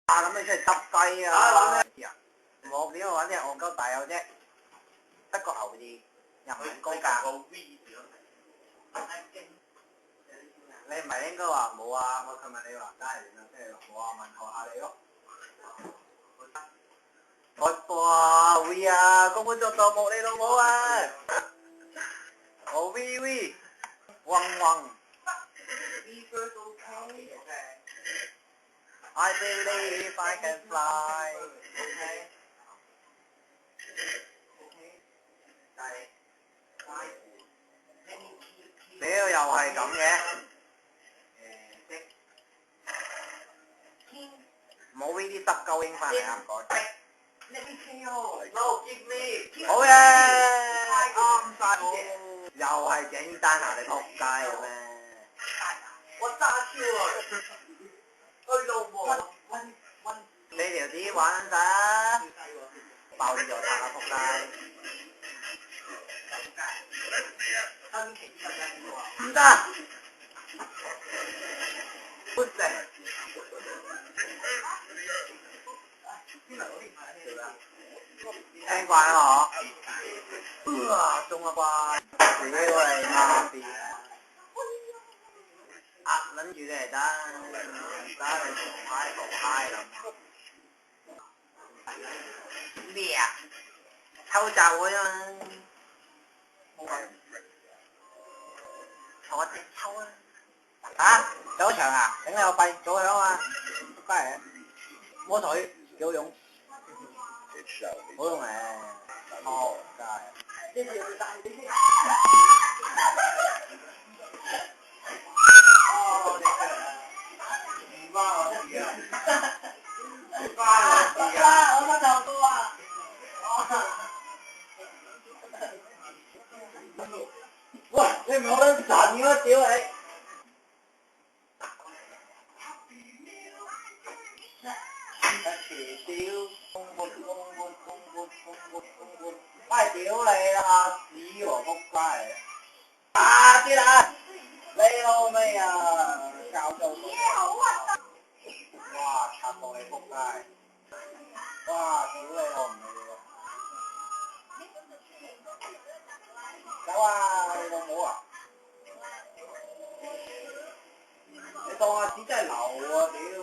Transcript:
啊，咁你出嚟執雞啊！我點解玩隻戇鳩大友啫？得個牛字，又唔係高價。你唔係應該話冇啊？我琴日你話齋嚟啦，即係冇啊，問候下你咯。哇 V 啊，根本做到冇你老母啊！我 V，嗡嗡。I believe I can fly。屌又係咁嘅。冇呢啲得鳩應翻嚟啊！唔該。好嘢！啱晒我。又係整單下你仆街嘅咩？我揸超啊！去到喎。你條子玩晒，爆你就拍下仆街。唔得。不食。聽慣啦嗬，中啦啩，屌你媽逼！壓撚住你嚟得，打你傻閪咁。咩啊？偷襲我啫嘛！冇份。同我直抽啊！嚇？有場啊？頂你個肺，早響啊！翻嚟啊！摸腿幾好用。好用誒，哦，真係。哦，唔關我事啊！唔關我事啊！我乜就多啊！喂，你唔好撚神嘅屌你！唉，屌你啦，屎喎仆街！啊啲啦，你老味啊，教到哇，插到你仆街！哇，屌你我唔理你喎！走啊，你老母啊！你當阿子真係流喎，屌！